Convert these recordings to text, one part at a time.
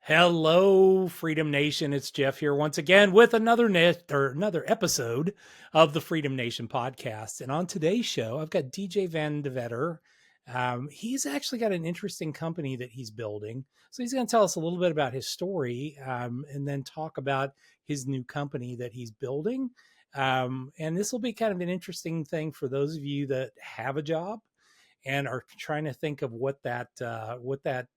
Hello, Freedom Nation. It's Jeff here once again with another episode of the Freedom Nation podcast. And on today's show, I've got DJ Van de Vetter. He's actually got an interesting company that he's building. So he's going to tell us a little bit about his story and then talk about his new company that he's building. And this will be kind of an interesting thing for those of you that have a job and are trying to think of what that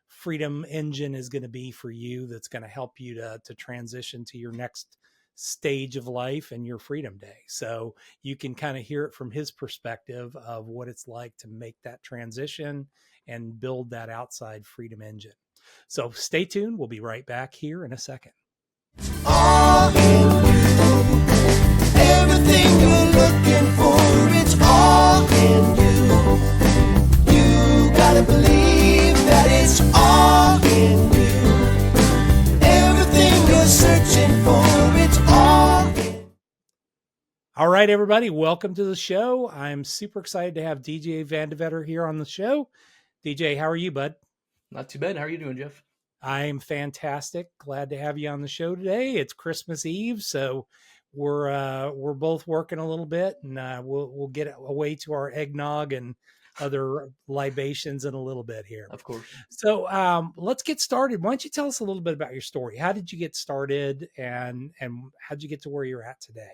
freedom engine is going to be for you, that's going to help you to transition to your next stage of life and your freedom day. So you can kind of hear it from his perspective of what it's like to make that transition and build that outside freedom engine. So stay tuned. We'll be right back here in a second. All in you. Everything you're looking for, it's all in you. You gotta believe that it's all in you. Everything you're searching for, it's all in. All right, everybody, welcome to the show. I'm super excited to have DJ Van de Vetter here on the show. DJ, how are you, bud? Not too bad. How are you doing, Jeff? I'm fantastic. Glad to have you on the show today. It's Christmas Eve, so we're both working a little bit, and we'll get away to our eggnog and other libations in a little bit here. Of course. So let's get started. Why don't you tell us a little bit about your story? How did you get started, and how did you get to where you're at today?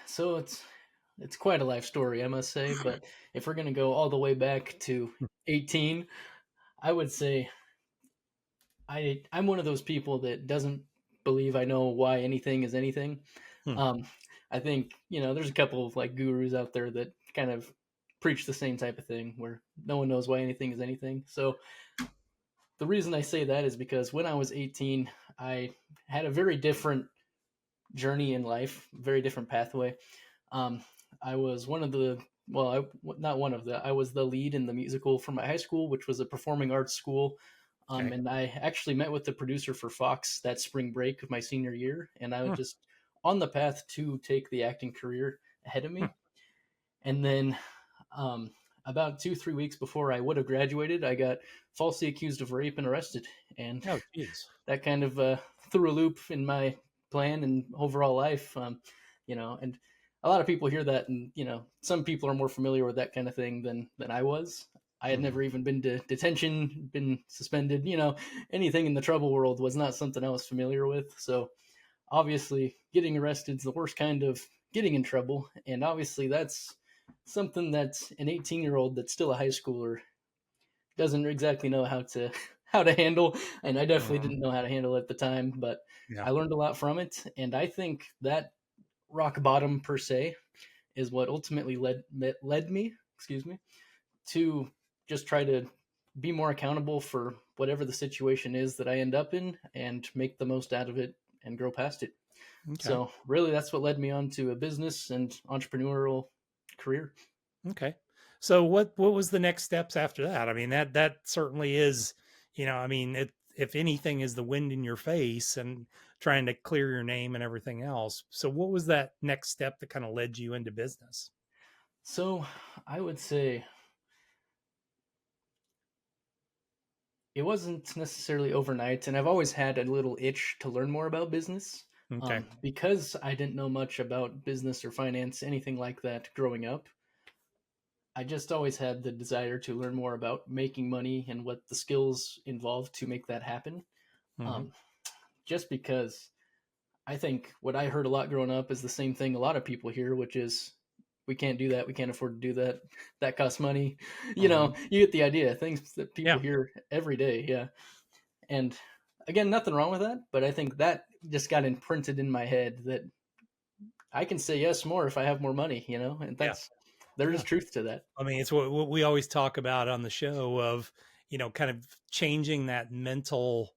So it's quite a life story, I must say. But if we're gonna go all the way back to 18, I would say I'm one of those people that doesn't believe I know why anything is anything. I think, there's a couple of like gurus out there that kind of preach the same type of thing where no one knows why anything is anything. So the reason I say that is because when I was 18, I had a very different journey in life, very different pathway. I was I was the lead in the musical for my high school, which was a performing arts school. Okay. And I actually met with the producer for Fox that spring break of my senior year. And I was just on the path to take the acting career ahead of me. And then about 2-3 weeks before I would have graduated, I got falsely accused of rape and arrested. And that kind of threw a loop in my plan and overall life. And a lot of people hear that, and some people are more familiar with that kind of thing than I was. I had never even been to detention, been suspended, anything in the trouble world was not something I was familiar with. So obviously getting arrested is the worst kind of getting in trouble. And obviously that's something that an 18-year-old that's still a high schooler doesn't exactly know how to handle. And I definitely didn't know how to handle it at the time, but I learned a lot from it. And I think that rock bottom per se is what ultimately led me to just try to be more accountable for whatever the situation is that I end up in and make the most out of it and grow past it. Okay. So really that's what led me on to a business and entrepreneurial career. Okay. So what was the next steps after that? I mean, that certainly is, if anything is the wind in your face and trying to clear your name and everything else. So what was that next step that kind of led you into business? So I would say it wasn't necessarily overnight, and I've always had a little itch to learn more about business. Okay. Because I didn't know much about business or finance, anything like that growing up. I just always had the desire to learn more about making money and what the skills involved to make that happen. Just because I think what I heard a lot growing up is the same thing a lot of people hear, which is we can't do that. We can't afford to do that. That costs money. You get the idea. Things that people hear every day. Yeah. And again, nothing wrong with that, but I think that just got imprinted in my head that I can say yes more if I have more money, and there is truth to that. I mean, it's what we always talk about on the show of, kind of changing that mental,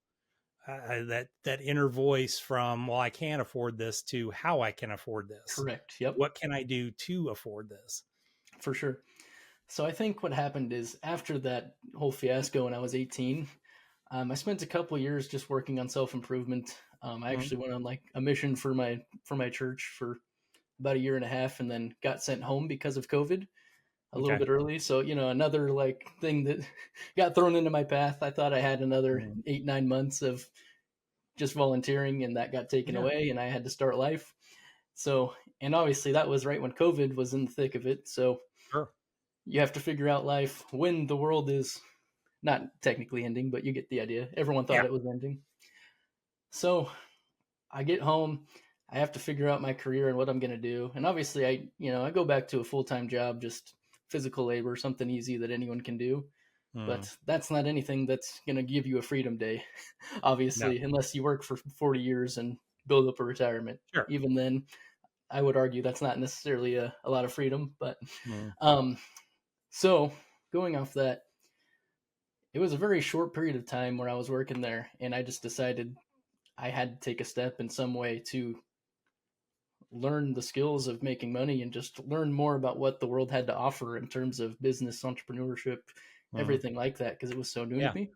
that inner voice from, well, I can't afford this to how I can afford this. Correct. Yep. What can I do to afford this? For sure. So I think what happened is after that whole fiasco when I was 18, I spent a couple of years just working on self-improvement. I actually went on like a mission for my church for about 1.5 years and then got sent home because of COVID. a little Okay. bit early. So, another like thing that got thrown into my path. I thought I had another Mm. 8, 9 months of just volunteering, and that got taken Yeah. away, and I had to start life. So, and obviously that was right when COVID was in the thick of it. So Sure. you have to figure out life when the world is not technically ending, but you get the idea. Everyone Yeah. thought it was ending. So I get home, I have to figure out my career and what I'm going to do. And obviously I go back to a full-time job, just physical labor, something easy that anyone can do. Mm. But that's not anything that's going to give you a freedom day, No. obviously, unless you work for 40 years and build up a retirement. Sure. Even then, I would argue that's not necessarily a lot of freedom. But Mm. um, so going off that, it was a very short period of time where I was working there, and I just decided I had to take a step in some way to learn the skills of making money and just learn more about what the world had to offer in terms of business, entrepreneurship, Mm. everything like that, because it was so new to Yeah. me.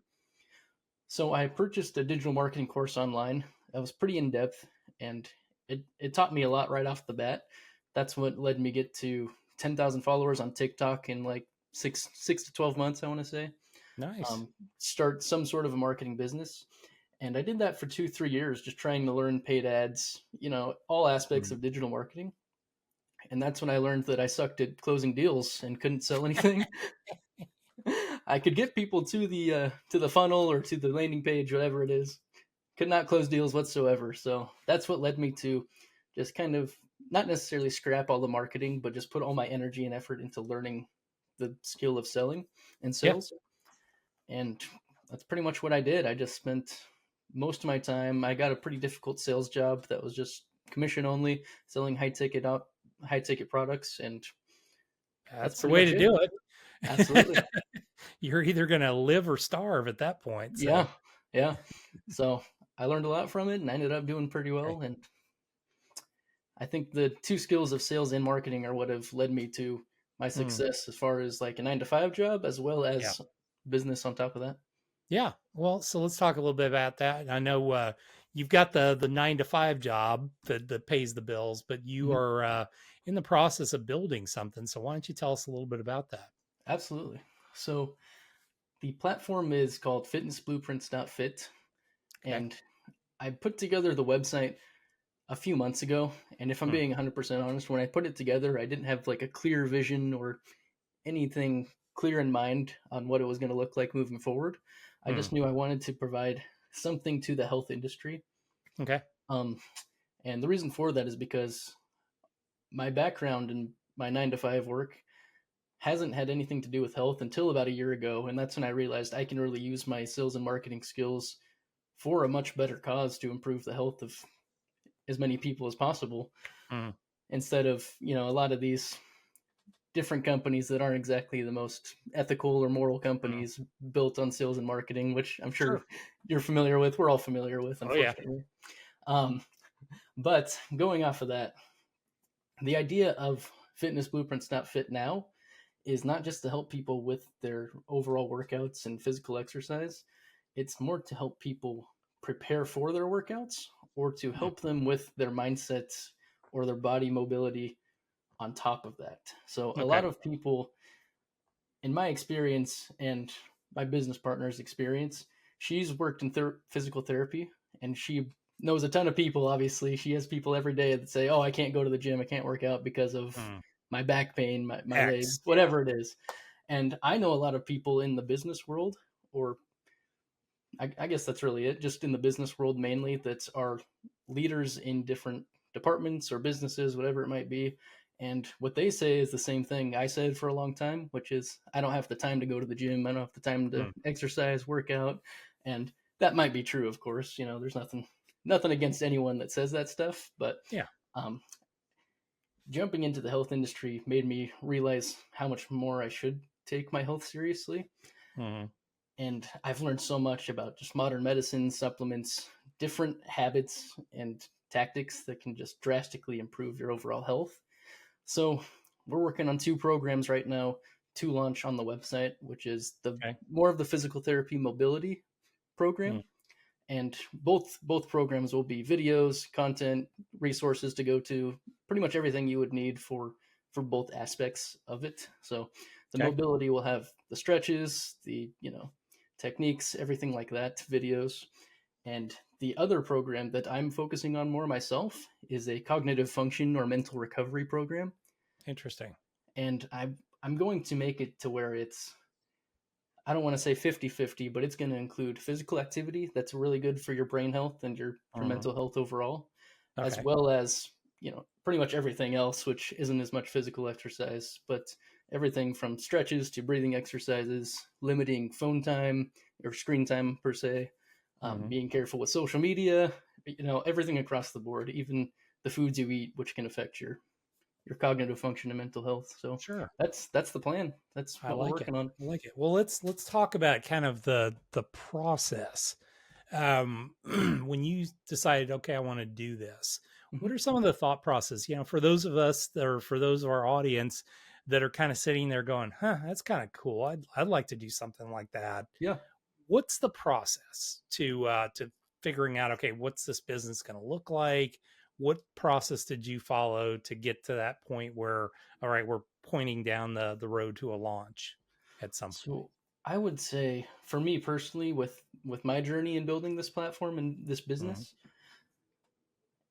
So I purchased a digital marketing course online that was pretty in depth, and it taught me a lot right off the bat. That's what led me get to 10,000 followers on TikTok in like six to 12 months, I want to say. Nice. Start some sort of a marketing business. And I did that for 2, 3 years, just trying to learn paid ads, all aspects Mm. of digital marketing. And that's when I learned that I sucked at closing deals and couldn't sell anything. I could get people to the funnel or to the landing page, whatever it is. Could not close deals whatsoever. So that's what led me to just kind of not necessarily scrap all the marketing, but just put all my energy and effort into learning the skill of selling and Yeah. sales. And that's pretty much what I did. I just spent most of my time. I got a pretty difficult sales job that was just commission only, selling high ticket products, and that's That's the pretty way much to it. do Absolutely. it. You're either going to live or starve at that point. Yeah. So, Yeah. So I learned a lot from it, and I ended up doing pretty okay. well. And I think the two skills of sales and marketing are what have led me to my Mm. success as far as like a 9 to 5 job, as well Yeah. as business on top of that. Yeah. Well, so let's talk a little bit about that. I know you've got the 9 to 5 job that pays the bills, but you Mhm. are in the process of building something. So why don't you tell us a little bit about that? Absolutely. So the platform is called FitnessBlueprints.fit, Okay. and I put together the website a few months ago. And if I'm Mm. being 100% honest, when I put it together, I didn't have like a clear vision or anything clear in mind on what it was going to look like moving forward. I Mm. just knew I wanted to provide something to the health industry. Okay. Um, and the reason for that is because my background in my 9 to 5 work hasn't had anything to do with health until about a year ago. And that's when I realized I can really use my sales and marketing skills for a much better cause to improve the health of as many people as possible, Mm. instead of, a lot of these different companies that aren't exactly the most ethical or moral Mm. companies built on sales and marketing, which I'm sure Sure. you're familiar with. We're all familiar with, Oh, yeah. unfortunately. Um, but going off of that, the idea of FitnessBlueprints.fit now is not just to help people with their overall workouts and physical exercise. It's more to help people prepare for their workouts or to Mm. help them with their mindsets or their body mobility on top of that. So a Okay. lot of people, in my experience and my business partner's experience, she's worked in physical therapy, and she knows a ton of people. Obviously, she has people every day that say, "Oh, I can't go to the gym, I can't work out because of Mm. my back pain, my leg, X. Yeah. whatever it is." And I know a lot of people in the business world, or I guess that's really it, just in the business world mainly, that are leaders in different departments or businesses, whatever it might be. And what they say is the same thing I said for a long time, which is I don't have the time to go to the gym. I don't have the time to Mm. exercise, work out. And that might be true, of course. There's nothing against anyone that says that stuff. But Yeah. um, jumping into the health industry made me realize how much more I should take my health seriously. Mm. And I've learned so much about just modern medicine, supplements, different habits and tactics that can just drastically improve your overall health. So we're working on 2 programs right now to launch on the website, which is the Okay. more of the physical therapy mobility program. Mm. And both programs will be videos, content, resources to go to, pretty much everything you would need for both aspects of it. So The Okay. mobility will have the stretches, the, techniques, everything like that, videos. And the other program that I'm focusing on more myself is a cognitive function or mental recovery program. Interesting. And I'm going to make it to where it's, I don't want to say 50-50, but it's going to include physical activity that's really good for your brain health and your Mhm. mental health overall, as Okay. well as, pretty much everything else, which isn't as much physical exercise, but everything from stretches to breathing exercises, limiting phone time or screen time per se, Mhm. being careful with social media, everything across the board, even the foods you eat, which can affect your cognitive function and mental health. So Sure. that's the plan. That's I what we're like it. working on. I like it. Well, let's talk about kind of the process. When you decided, okay, I want to do this, what Mhm. are some of the thought process? For those of us that are, for those of our audience that are kind of sitting there going, huh, that's kind of cool. I'd like to do something like that. Yeah. What's the process to figuring out, okay, what's this business going to look like? What process did you follow to get to that point where, all right, we're pointing down the road to a launch at some point? So I would say for me personally, with my journey in building this platform and this Mhm. business,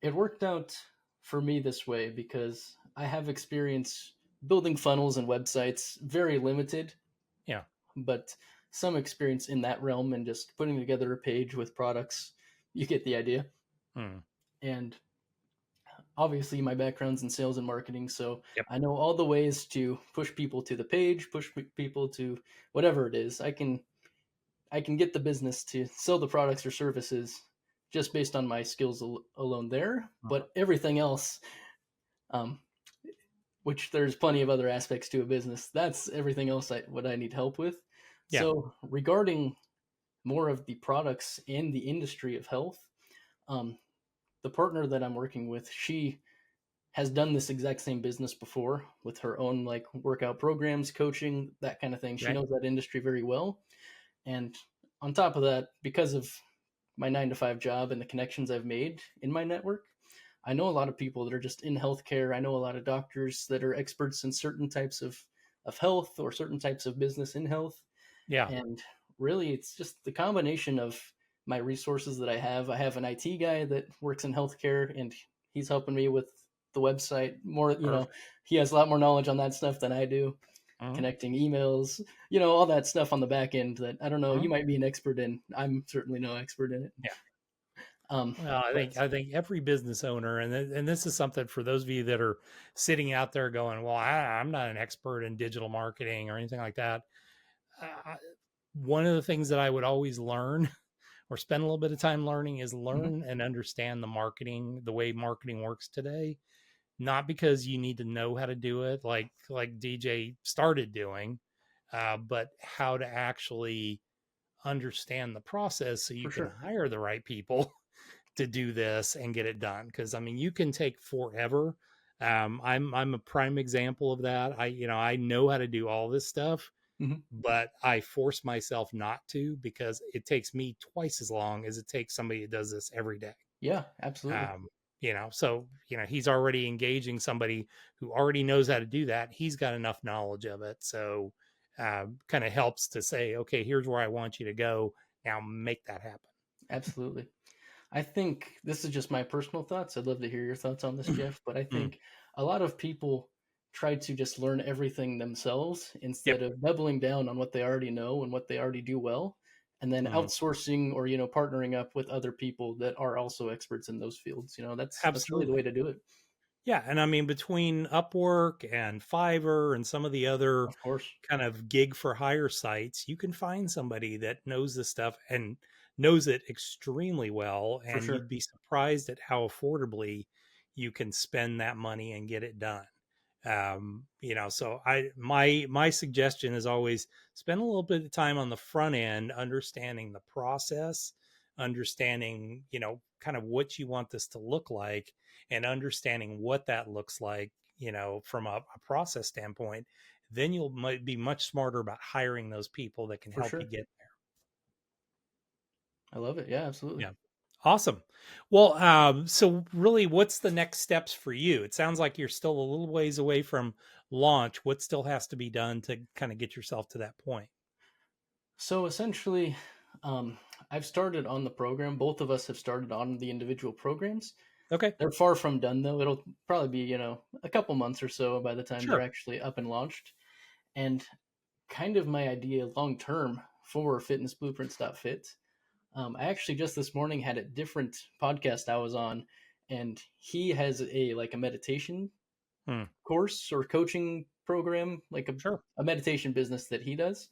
it worked out for me this way because I have experience building funnels and websites, very limited, Yeah. but some experience in that realm and just putting together a page with products. You get the idea. Mm. And obviously my background's in sales and marketing, so Yep. I know all the ways to push people to the page, push people to whatever it is. I can get the business to sell the products or services just based on my skills alone there. Mhm. But everything else, um, which there's plenty of other aspects to a business, that's everything else what I need help with. Yeah. So regarding more of the products and the industry of health, um, the partner that I'm working with, she has done this exact same business before with her own like workout programs, coaching, that kind of thing. She Okay. knows that industry very well. And on top of that, because of my 9 to 5 job and the connections I've made in my network, I know a lot of people that are just in healthcare. I know a lot of doctors that are experts in certain types of health or certain types of business in health. Yeah. And really, it's just the combination of my resources that I have. I have an IT guy that works in healthcare, and he's helping me with the website more. Perfect. He has a lot more knowledge on that stuff than I do, Mhm. connecting emails, all that stuff on the back end that I don't know, Mhm. you might be an expert in. I'm certainly no expert in it. Yeah. Well, I But think I think every business owner, and this is something for those of you that are sitting out there going, "Well, I'm not an expert in digital marketing or anything like that." Uh, One of the things that I would always learn or spend a little bit of time learning is mhm, learn and understand the way marketing works today. Not because you need to know how to do it, like DJ started doing, but how to actually understand the process so you for can sure. hire the right people to do this and get it done. Because I mean, you can take forever. I'm a prime example of that. I know how to do all this stuff, Mhm. but I force myself not to because it takes me twice as long as it takes somebody that does this every day. Yeah, absolutely. Um, so he's already engaging somebody who already knows how to do that. He's got enough knowledge of it, so kind of helps to say, okay, here's where I want you to go. Now make that happen. Absolutely. I think this is just my personal thoughts. I'd love to hear your thoughts on this, Jeff. But I Mm, think a lot of people try to just learn everything themselves yep. instead of doubling down on what they already know and what they already do well, and then Mm, outsourcing or partnering up with other people that are also experts in those fields. That's really the absolutely. way to do it. Yeah, and I mean between Upwork and Fiverr and some of the other Of course, kind of gig for hire sites, you can find somebody that knows this stuff and knows it extremely well, for and sure, you'd be surprised at how affordably you can spend that money and get it done. So my suggestion is always spend a little bit of time on the front end understanding the process, understanding, kind of what you want this to look like and understanding what that looks like, from a process standpoint. Then you'll might be much smarter about hiring those people that can for help you sure. get I love it. Yeah, absolutely. there. Yeah. Awesome. Well, so really, what's the next steps for you? It sounds like you're still a little ways away from launch. What still has to be done to kind of get yourself to that point? So essentially, um, I've started on the program. Both of us have started on the individual programs. Okay. They're far from done though. It'll probably be, a couple months or so by the time they're Sure. actually up and launched. And kind of my idea long term for FitnessBlueprints.fit. I actually just this morning had a different podcast I was on, and he has a meditation Hmm. course or coaching program, like Sure. a meditation business that he does.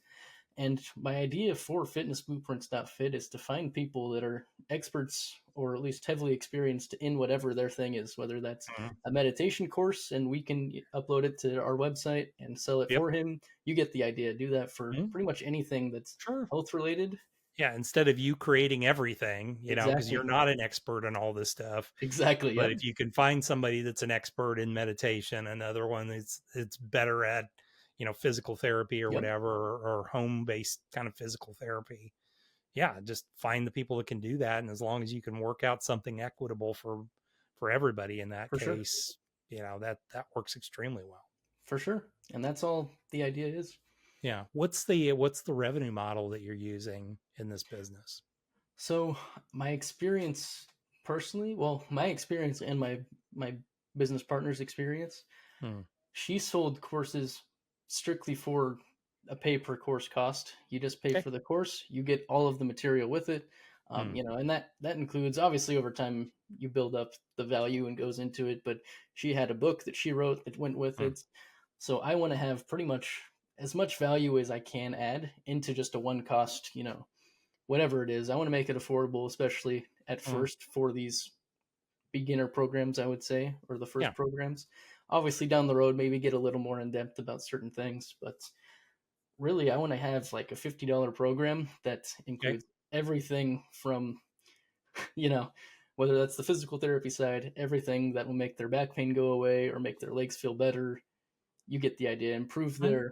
And my idea for FitnessBlueprints.fit is to find people that are experts or at least heavily experienced in whatever their thing is, whether that's Mhm. a meditation course and we can upload it to our website and sell it Yep. for him. You get the idea. Do that for Mhm. pretty much anything that's Sure. health related. Yeah. Instead of you creating everything, because you're Exactly. not an expert in all this stuff. Exactly. But Yep. if you can find somebody that's an expert in meditation, another one that's it's better at, physical therapy or Yep. whatever, or home based kind of physical therapy. Yeah, just find the people that can do that. And as long as you can work out something equitable for everybody in that For sure. case, that works extremely well. For sure. And that's all the idea is. Yeah. What's the revenue model that you're using in this business? So my experience personally, well, my experience and my business partner's experience, Hmm. she sold courses strictly for a pay per course cost. You just pay Okay. for the course, you get all of the material with it. Hmm. And that includes obviously over time you build up the value and goes into it. But she had a book that she wrote that went with Hmm. it. So I want to have pretty much as much value as I can add into just a one cost, whatever it is. I want to make it affordable, especially at Hmm. first for these beginner programs, I would say, or the Yeah. first programs. Obviously, down the road, maybe get a little more in depth about certain things, but really, I want to have like a $50 program that Okay. includes everything from, you know, whether that's the physical therapy side, everything that will make their back pain go away or make their legs feel better. You get the idea. Improve Hmm.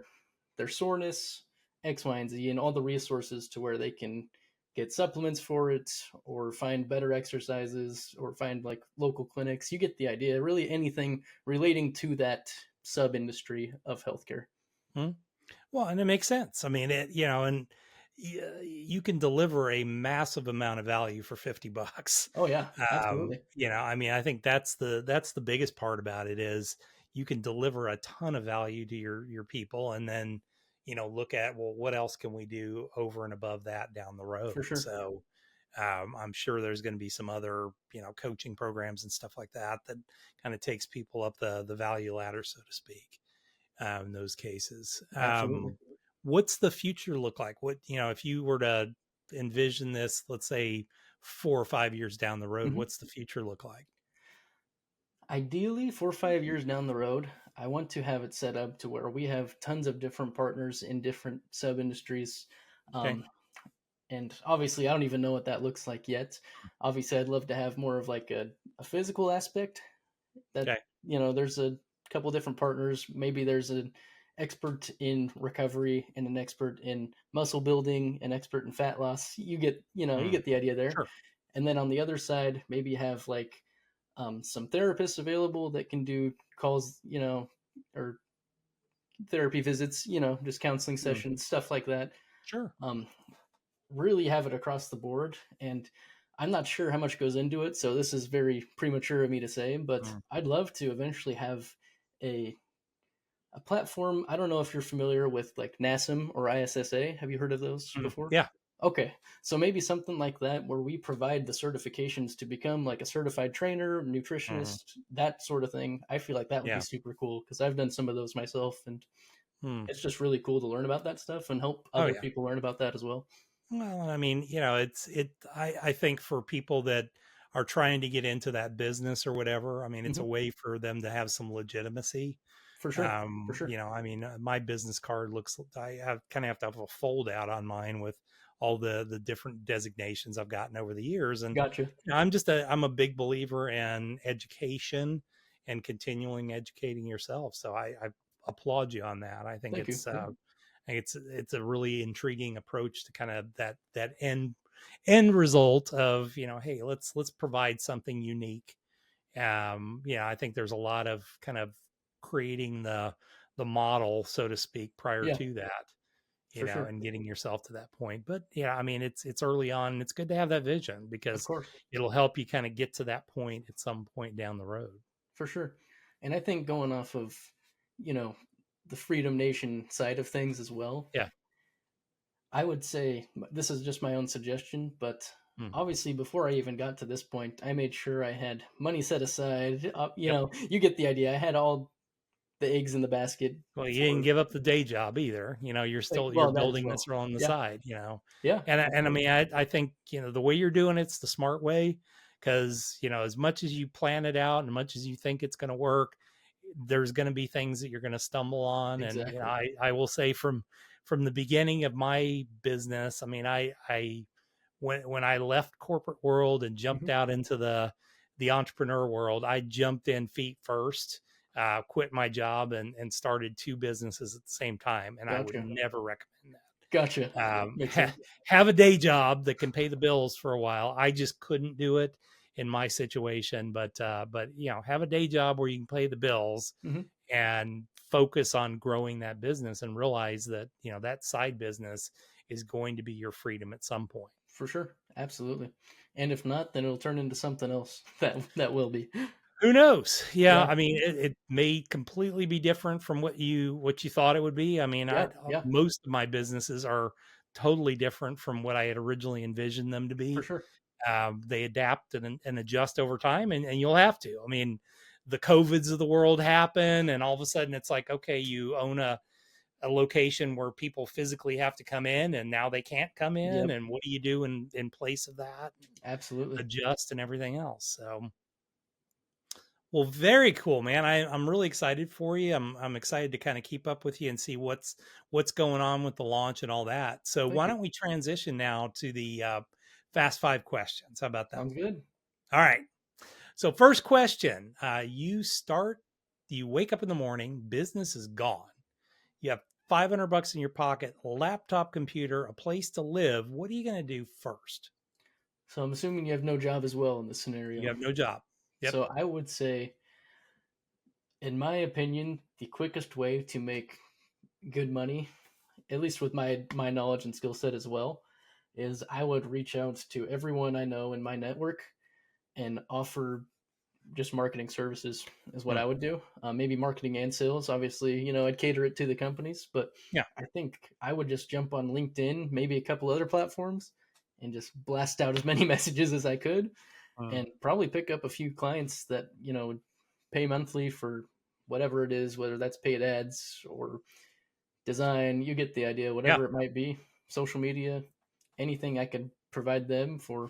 their soreness, X, Y, and Z, and all the resources to where they can get supplements for it or find better exercises or find like local clinics. You get the idea. Really anything relating to that sub industry of healthcare. Hmm. Well, and it makes sense. I mean, and you can deliver a massive amount of value for $50. Oh yeah, absolutely. I mean, I think that's the biggest part about it is you can deliver a ton of value to your people, and then look at, well, what else can we do over and above that down the road. For sure. So I'm sure there's going to be some other coaching programs and stuff like that kind of takes people up the value ladder, so to speak, in those cases. Absolutely. What's the future look like? What, if you were to envision this, let's say 4 or 5 years down the road, Mhm. what's the future look like? Ideally, 4 or 5 years down the road, I want to have it set up to where we have tons of different partners in different sub industries. Okay. Um, and obviously, I don't even know what that looks like yet. Obviously, I'd love to have more of like a physical aspect that, Okay. there's a couple different partners. Maybe there's an expert in recovery and an expert in muscle building, an expert in fat loss. You Mm, get the idea there. sure. And then on the other side, maybe have like some therapists available that can do calls, or therapy visits, just counseling Mm, sessions, stuff like that. sure. Um, really have it across the board. And I'm not sure how much goes into it, so this is very premature of me to say, but Mm, I'd love to eventually have a a platform. I don't know if you're familiar with like NASM or ISSA. Have you heard of those before? yeah. Okay, so maybe something like that where we provide the certifications to become like a certified trainer, Hmm. nutritionist, that sort of thing. I feel like that would be Yeah. super cool because I've done some of those myself, and Mm. it's just really cool to learn about that stuff and help Oh other yeah. people learn about that as well. Well, I mean, I think for people that are trying to get into that business or whatever, I mean, it's a Hmm. way for them to have some legitimacy. For sure, for sure. I mean, my business card I kind of have to have a fold out on mine with all the different designations I've gotten over the years. And Gotcha. I'm a big believer in education and continuing educating yourself. So I applaud you on that. I think Thank you. Yeah. it's a really intriguing approach to kind of that end. end result of, hey, let's provide something unique. I think there's a lot of kind of creating the model, so to speak, prior Yeah, to that, for sure. and getting yourself to that point. But yeah, I mean, it's early on, and it's good to have that vision Of because course. it'll help you kind of get to that point at some point down the road. For sure. And I think going off of, you know, the Freedom Nation side of things as well, Yeah. I would say this is just my own suggestion, but Mm. obviously before I even got to this point, I made sure I had money set aside. Yep. You get the idea. I had all the eggs in the basket Well, you didn't for, give up the day job either. You're well, that as building well. this on the Yeah. side, Yeah. and I mean, I think, the way you're doing it's the smart way because, as much as you plan it out and much as you think it's going to work, there's going to be things that you're going to stumble on. And, Exactly. I will say from the beginning of my business, I mean, I when I left corporate world and jumped Hmm. out into the entrepreneur world, I jumped in feet first, quit my job and started two businesses at the same time. And I would Gotcha. never recommend Gotcha. that. Makes sense. Have a day job that can pay the bills for a while. I just couldn't do it in my situation, but have a day job where you can pay the bills Hmm. and focus on growing that business and realize that, that side business is going to be your freedom at some point. For sure. Absolutely. And if not, then it'll turn into something else that will be. Who knows? Yeah, Yeah. I mean, it may completely be different from what you thought it would be. I mean, Yeah. Yeah. most of my businesses are totally different from what I had originally envisioned them to For be. sure. They adapt and adjust over time, and you'll have to. I mean, the COVIDs of the world happen, and all of a sudden it's like, okay, you own a location where people physically have to come in, and now they can't come in, Yep. and what do you do in place of that? Absolutely. Adjust and everything else. So, well, very cool, man. I'm really excited for you. I'm excited to kind of keep up with you and see what's going on with the launch and all that. So Thank why you. don't we transition now to the fast five questions? How about that Sounds one? good. All right. So first question: you wake up in the morning, business is gone. You have $500 in your pocket, laptop, computer, a place to live. What are you going to do first? So I'm assuming you have no job as well in this You scenario. have no job. Yep. So I would say, in my opinion, the quickest way to make good money, at least with my knowledge and skill set as well, is I would reach out to everyone I know in my network and offer just marketing services is what Hmm. I would do. Maybe marketing and sales. Obviously, I'd cater it to the companies, but Yeah. I think I would just jump on LinkedIn, maybe a couple other platforms, and just blast out as many messages as I could, Hmm. and probably pick up a few clients that would pay monthly for whatever it is, whether that's paid ads or design. You get the idea. Yeah. Whatever it might be, social media, anything I could provide them for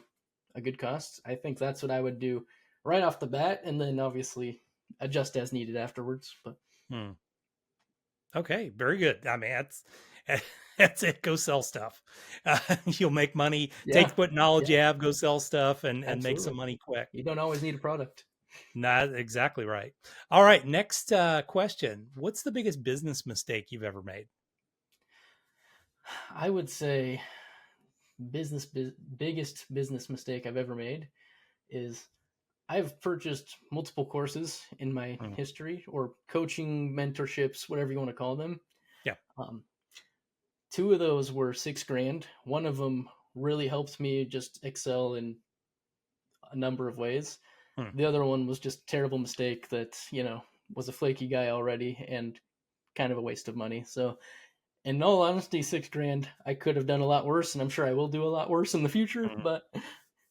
a good cost. I think that's what I would do right off the bat, and then obviously adjust as needed afterwards. But Hmm. Okay, very good. I mean, that's that's it. Go sell stuff. You'll make money. yeah, Take what knowledge yeah, you have, go sell stuff, and make some absolutely. money quick. You don't always need a product. Not exactly right. All right, next question. What's the biggest business mistake you've ever made? I would say biggest business mistake I've ever made is I've purchased multiple courses in my Mm. history, or coaching, mentorships, whatever you want to call them. Yeah. Um, Two of those were 6 grand. One of them really helped me just excel in a number of ways. Mm. The other one was just a terrible mistake that, was a flaky guy already and kind of a waste of money. So, in all honesty, 6 grand, I could have done a lot worse, and I'm sure I will do a lot worse in the future, Mm. but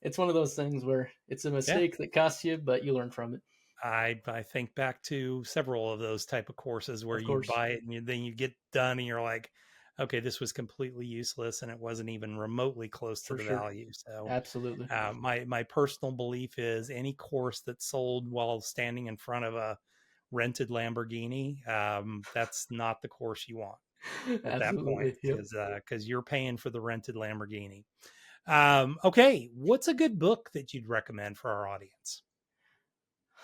it's one of those things where it's a Yeah. mistake that costs you, but you learn from it. I think back to several of those type of courses where Of you course. buy it and then you get done and you're like, okay, this was completely useless and it wasn't even remotely close to For the sure. value. So, Absolutely. my personal belief is any course that's sold while standing in front of a rented Lamborghini, that's not the course you want at that point Absolutely. Yep. because you're paying for the rented Lamborghini. Okay, what's a good book that you'd recommend for our audience?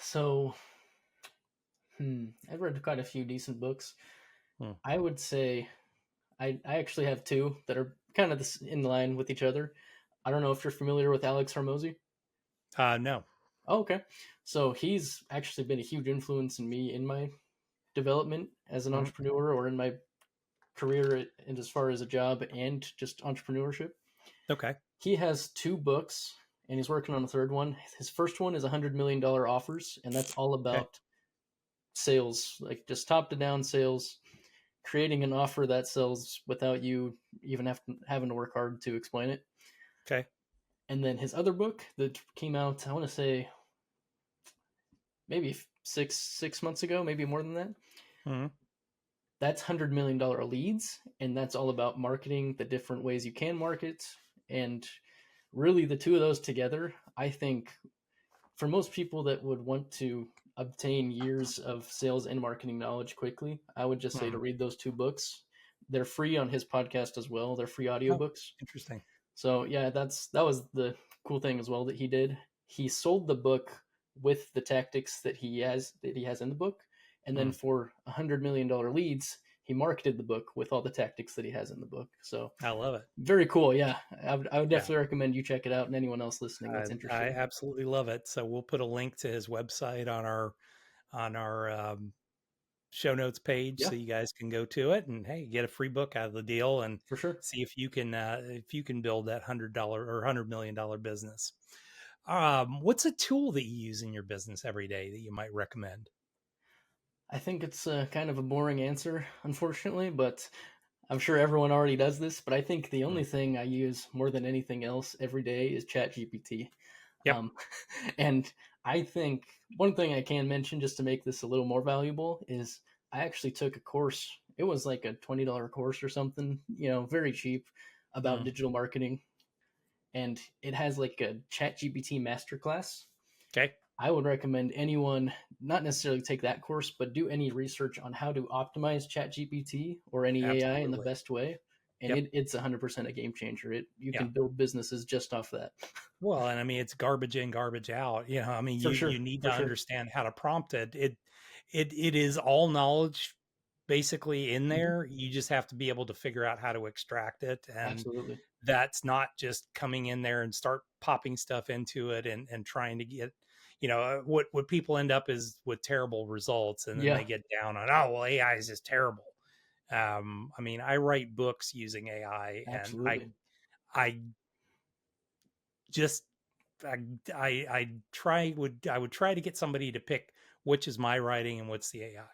So, I've read quite a few decent books. Hmm. I would say I actually have two that are kind of in line with each other. I don't know if you're familiar with Alex Hormozy. No. Oh, okay. So he's actually been a huge influence in me in my development as an Mhm. entrepreneur or in my career and as far as a job and just entrepreneurship. Okay. He has two books and he's working on a third one. His first one is $100 million offers, and that's all Okay. about sales, like just top to down sales, creating an offer that sells without you even having to work hard to explain it. Okay. And then his other book that came out, I want to say maybe six months ago, maybe more than that. Mhm. That's $100 million leads, and that's all about marketing, the different ways you can market, and really the two of those together. I think for most people that would want to obtain years of sales and marketing knowledge quickly, I would just say to Mhm. read those two books. They're free on his podcast as well. They're free Oh, audiobooks. interesting. So yeah, that was the cool thing as well that he did. He sold the book with the tactics that he has in the book, and then Mm. for $100 million leads, he marketed the book with all the tactics that he has in the book. So I love it. very cool. Yeah, I would Yeah. definitely recommend you check it out, and anyone else listening that's I interested. absolutely love it. So we'll put a link to his website on our show notes page, Yeah, so you guys can go to it and hey, get a free book out of the deal and for sure. see if you can build that $100 or $100 million business. What's a tool that you use in your business every day that you might recommend? I think it's kind of a boring answer, unfortunately, but I'm sure everyone already does this. But I think the Mm. only thing I use more than anything else every day is ChatGPT. Yep. Um, and I think one thing I can mention just to make this a little more valuable is I actually took a course. It was like a $20 course or something, very cheap about Mm. digital marketing. And it has like a ChatGPT masterclass. Okay. I would recommend anyone not necessarily take that course, but do any research on how to optimize ChatGPT or any AI in the Absolutely. best way. And Yep. it's 100% a game changer. You Yeah. can build businesses just off that. Well, and I mean, it's garbage in, garbage out. I mean, For you sure. need For to sure. understand how to prompt it. It is all knowledge basically in Hmm. there. You just have to be able to figure out how to extract it, and Absolutely. that's not just coming in there and start popping stuff into it and trying to get, what people end up is with terrible results, and then Yeah, they get down on, oh well, AI is just terrible. I mean, I write books using AI, and I absolutely. I just I I would try to get somebody to pick which is my writing and what's the AI.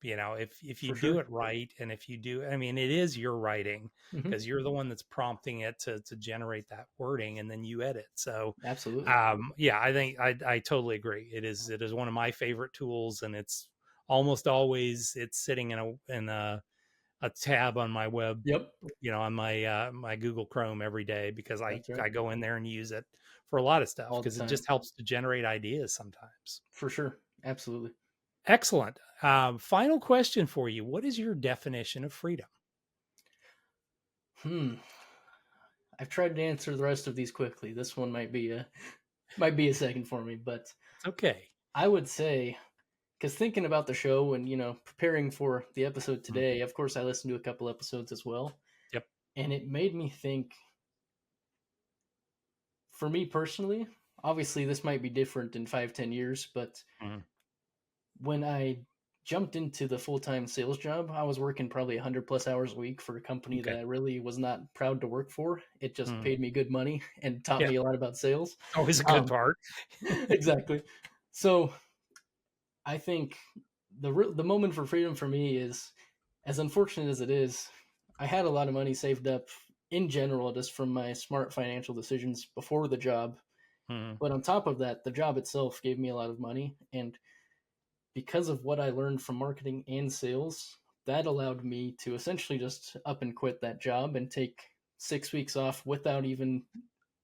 If you For do sure. it right, and if you do, I mean, it is your writing Hmm. because you're the one that's prompting it to generate that wording, and then you edit. So, Absolutely. yeah, I think I totally agree. It is one of my favorite tools, and it's almost always it's sitting in a tab on my web, Yep. on my Google Chrome every day, because I That's right. I go in there and use it for a lot of stuff All the because it time. just helps to generate ideas sometimes. For sure. Absolutely. Excellent. Final question for you: what is your definition of freedom? Hmm. I've tried to answer the rest of these quickly. This one might be a second for me, but It's okay. I would say because thinking about the show and preparing for the episode Mm. today, of course I listened to a couple episodes as well, Yep. and it made me think. For me personally, obviously this might be different in 5-10 years, but Mm. when I jumped into the full-time sales job, I was working probably 100 plus hours a week for a company that Okay. I really was not proud to work for. It just Mm. paid me good money and taught Yeah. me a lot about sales. Always a good Um, part. exactly. So I think the moment for freedom for me is, as unfortunate as it is, I had a lot of money saved up in general just from my smart financial decisions before the job. Mm. But on top of that, the job itself gave me a lot of money. And because of what I learned from marketing and sales, that allowed me to essentially just up and quit that job and take 6 weeks off without even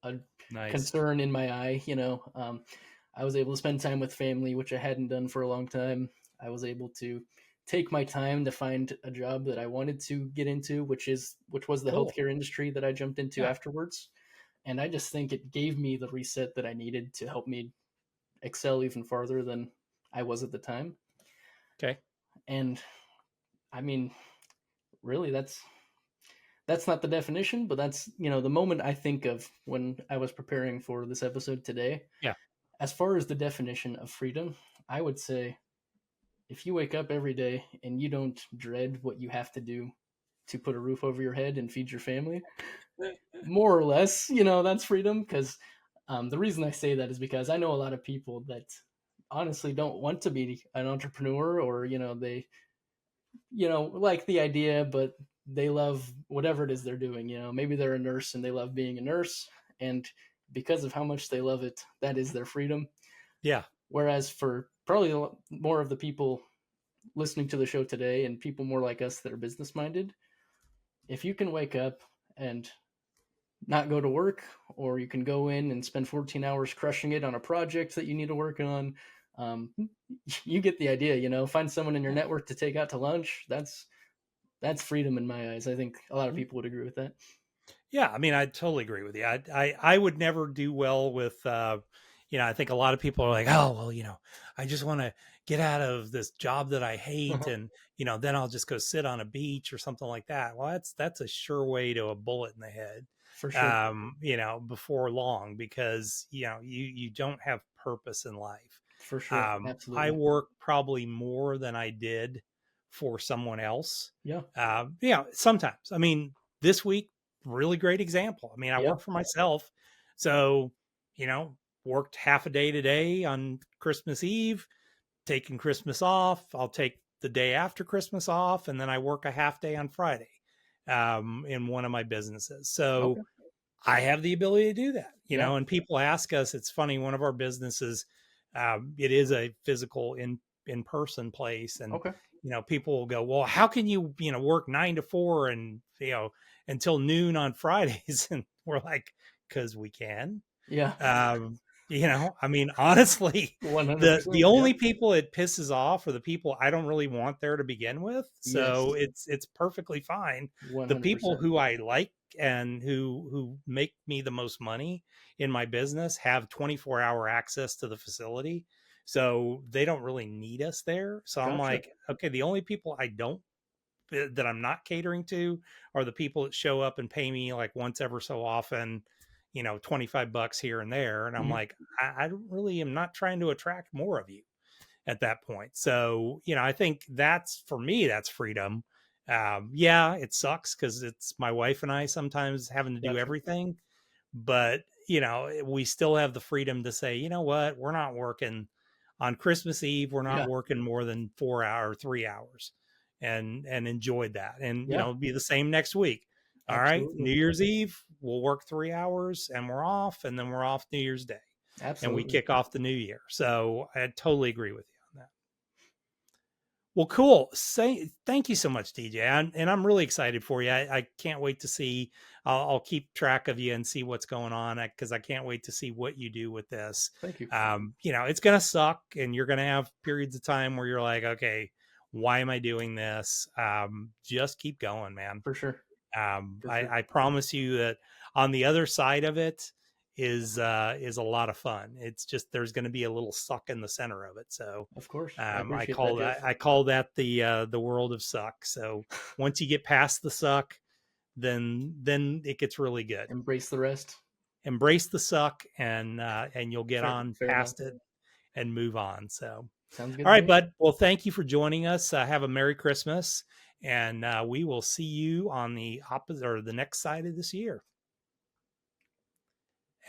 a Nice. concern in my eye. I was able to spend time with family, which I hadn't done for a long time. I was able to take my time to find a job that I wanted to get into, which was the Cool. healthcare industry that I jumped into Yeah. afterwards. And I just think it gave me the reset that I needed to help me excel even farther than I was at the time. Okay. And I mean, really, that's not the definition, but that's, the moment I think of when I was preparing for this episode today. Yeah. As far as the definition of freedom, I would say if you wake up every day and you don't dread what you have to do to put a roof over your head and feed your family, more or less, that's freedom. Because the reason I say that is because I know a lot of people that honestly don't want to be an entrepreneur, or, they, like the idea, but they love whatever it is they're doing. Maybe they're a nurse and they love being a nurse. And because of how much they love it, that is their freedom. Yeah. Whereas for probably more of the people listening to the show today and people more like us that are business minded, if you can wake up and not go to work, or you can go in and spend 14 hours crushing it on a project that you need to work on, you get the idea. Find someone in your network to take out to lunch. That's freedom in my eyes. I think a lot of people would agree with that. Yeah, I mean, I totally agree with you. I would never do well with, I think a lot of people are like, oh, well, I just want to get out of this job that I hate, and then I'll just go sit on a beach or something like that. Well, that's a sure way to a bullet in the head, for sure. Before long, because you don't have purpose in life. For sure, absolutely. I work probably more than I did for someone else. Yeah. Sometimes. I mean, this week, really great example. I mean, I work for myself. So, worked half a day today on Christmas Eve, taking Christmas off. I'll take the day after Christmas off, and then I work a half day on Friday in one of my businesses. So I have the ability to do that, and people ask us, it's funny, one of our businesses, it is a physical in-person place. And, people will go, well, how can you, work 9 to 4 and, until noon on Fridays? And we're like, because we can. Yeah. I mean, honestly, 100%, the only people it pisses off are the people I don't really want there to begin with. So it's perfectly fine. 100%. The people who I like and who make me the most money in my business have 24-hour access to the facility. So they don't really need us there. So I'm like, okay, the only people that I'm not catering to are the people that show up and pay me like once ever so often, $25 here and there. And I'm like, I really am not trying to attract more of you at that point. So, I think for me, that's freedom. It sucks because it's my wife and I sometimes having to do everything, but we still have the freedom to say, you know what, we're not working on Christmas Eve. We're not working more than 4 hours, 3 hours, and enjoyed that. And, it'll be the same next week. All right. New Year's Eve, we'll work 3 hours and we're off, and then we're off New Year's Day. Absolutely. And we kick off the new year. So I totally agree with you on that. Well, cool. Thank you so much, DJ. And I'm really excited for you. I can't wait to see, I'll keep track of you and see what's going on, because I can't wait to see what you do with this. Thank you. It's going to suck, and you're going to have periods of time where you're like, okay, why am I doing this? Just keep going, man. For sure. I promise you that on the other side of it is a lot of fun. It's just, there's going to be a little suck in the center of it. So of course, I call that the world of suck. So once you get past the suck, then it gets really good. Embrace the rest. Embrace the suck, and you'll get past it and move on. So sounds good. All right, bud. Well, thank you for joining us. Have a Merry Christmas. And we will see you on the opposite or the next side of this year.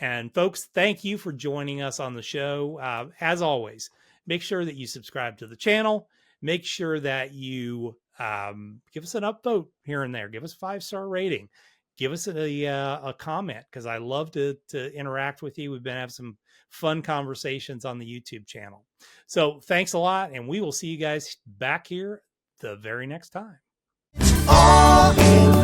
And folks, thank you for joining us on the show. As always, make sure that you subscribe to the channel. Make sure that you give us an upvote here and there. Give us a 5-star rating. Give us a comment, because I love to interact with you. We've been having some fun conversations on the YouTube channel. So thanks a lot, and we will see you guys back here the very next time. All in